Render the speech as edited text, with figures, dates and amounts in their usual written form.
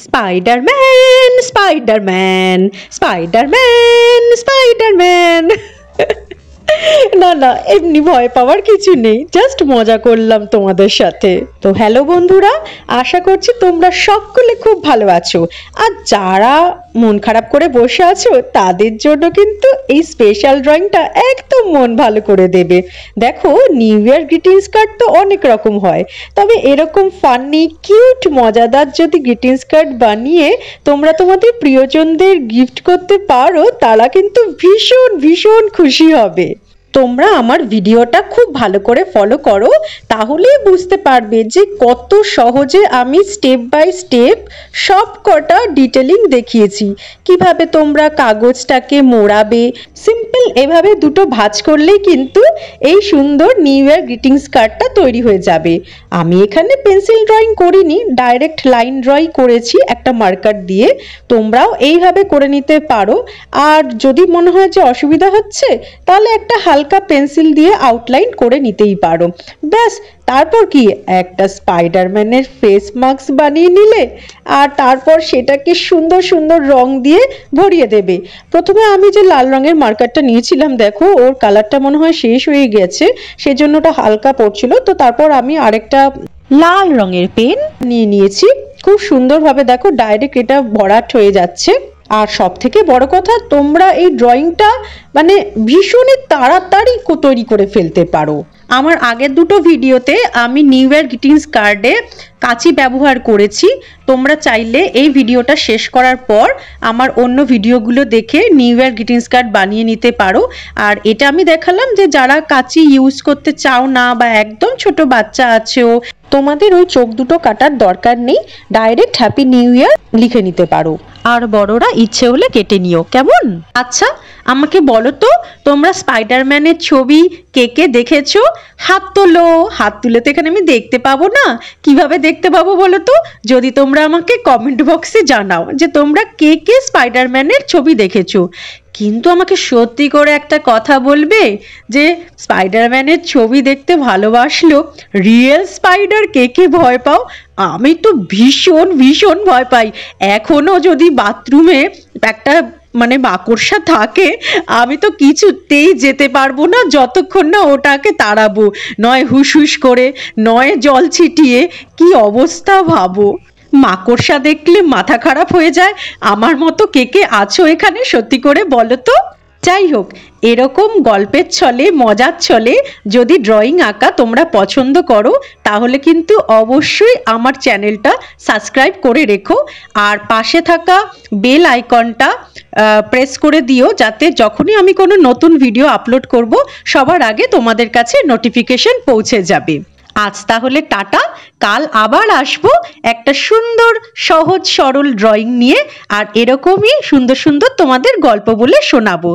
Spiderman Spiderman Spiderman Spiderman. না না, এমনি ভয় পাওয়ার কিছু নেই, জাস্ট মজা করলাম তোমাদের সাথে। তো হ্যালো বন্ধুরা, আশা করছি তোমরা সকলে খুব ভালো আছো। আর যারা মন খারাপ করে বসে আছো তাদের জন্য কিন্তু এই স্পেশাল ড্রয়িংটা একদম মন ভালো করে দেবে। দেখো, নিউ ইয়ার গ্রিটিংস কার্ড তো অনেক রকম হয়, তবে এরকম ফানি কিউট মজাদার যদি গ্রিটিংস কার্ড বানিয়ে তোমরা তোমাদের প্রিয়জনদের গিফট করতে পারো, তারা কিন্তু ভীষণ ভীষণ খুশি হবে। তোমরা আমার ভিডিওটা খুব ভালো করে ফলো করো, তাহলেই বুঝতে পারবে যে কত সহজে আমি স্টেপ বাই স্টেপ সব কটা ডিটেলিং দেখিয়েছি। কিভাবে তোমরা কাগজটাকে মোড়াবে, সিম্পল এভাবে দুটো ভাঁজ করলেই কিন্তু এই সুন্দর নিউ ইয়ার গ্রিটিংস কার্ডটা তৈরি হয়ে যাবে। আমি এখানে পেন্সিল ড্রয়িং করিনি, ডাইরেক্ট লাইন ড্রয়িং করেছি একটা মার্কার দিয়ে। তোমরাও এইভাবে করে নিতে পারো। আর যদি মনে হয় যে অসুবিধা হচ্ছে, তাহলে একটা হালকা পেন্সিল দিয়ে আউটলাইন করে নিতেই পারো। ব্যাস, তারপর কি একটা স্পাইডারম্যানের ফেস মাস্ক বানিয়ে নিলে, আর তারপর সেটাকে সুন্দর সুন্দর রং দিয়ে ভরিয়ে দেবে। প্রথমে আমি যে লাল রঙের মার্কারটা নিয়েছিলাম, দেখো ওর কালারটা মনে হয় শেষ হয়ে গেছে, সেজন্য ওটা হালকা পড়ছিল। তো তারপর আমি আরেকটা লাল রঙের পেন নিয়ে নিয়েছি। খুব সুন্দরভাবে দেখো ডাইরেক্ট এটা ভরাট হয়ে যাচ্ছে। আর সব থেকে বড় কথা, তোমরা এই ড্রয়িংটা মানে ভীষণই তাড়াতাড়ি তৈরি করে ফেলতে পারো। আমার আগের দুটো ভিডিওতে আমি নিউ ইয়ার গ্রিটিংস কার্ডে কাঁচি ব্যবহার করেছি। তোমরা চাইলে এই ভিডিওটা শেষ করার পর আমার অন্য ভিডিওগুলো দেখে নিউ ইয়ার গ্রিটিংস কার্ড বানিয়ে নিতে পারো। আর এটা আমি দেখালাম যে যারা কাঁচি ইউজ করতে চাও না, বা একদম ছোট বাচ্চা আছো, তোমাদের ওই চোখ দুটো কাটার দরকার নেই, ডাইরেক্ট হ্যাপি নিউ ইয়ার লিখে নিতে পারো। আর বড়রা ইচ্ছে হলে কেটে নিও, কেমন? আচ্ছা, আমাকে বলো তো, তোমরা স্পাইডারম্যানের ছবি কে কে দেখেছো? হাত তোলো। হাত তুলে তো এখানে আমি দেখতে পাবো না, কিভাবে দেখতে পাবো বলো তো? যদি তোমরা আমাকে কমেন্ট বক্সে জানাও যে তোমরা কে কে স্পাইডারম্যানের ছবি দেখেছো। কিন্তু আমাকে সত্যি করে একটা কথা বলবে যে স্পাইডারম্যানের ছবি দেখতে ভালোবাসলো রিয়েল স্পাইডার কে কে ভয় পাও? আমি তো ভীষণ ভীষণ ভয় পাই। এখনো যদি বাথরুমে একটা মানে মাকড়সা থাকে, আমি তো কিছুতেই যেতে পারবো না যতক্ষণ না ওটাকে তাড়াবো, নয় হুস হুস করে, নয় জল ছিটিয়ে। কি অবস্থা ভাবো! মাকড়সা দেখলে মাথা খারাপ হয়ে যায়। আমার মতো কে কে আছো এখানে, সত্যি করে বলো তো? যাই হোক, এরকম গল্পের ছলে, মজার ছলে যদি ড্রয়িং আঁকা তোমরা পছন্দ করো, তাহলে কিন্তু অবশ্যই আমার চ্যানেলটা সাবস্ক্রাইব করে রেখো। আর পাশে থাকা বেল আইকনটা প্রেস করে দিও, যাতে যখনই আমি কোনো নতুন ভিডিও আপলোড করব, সবার আগে তোমাদের কাছে নোটিফিকেশন পৌঁছে যাবে। আজ তাহলে টাটা, কাল আবার আসবো একটা সুন্দর সহজ সরল ড্রয়িং নিয়ে, আর এরকমই সুন্দর সুন্দর তোমাদের গল্প বলে শোনাবো।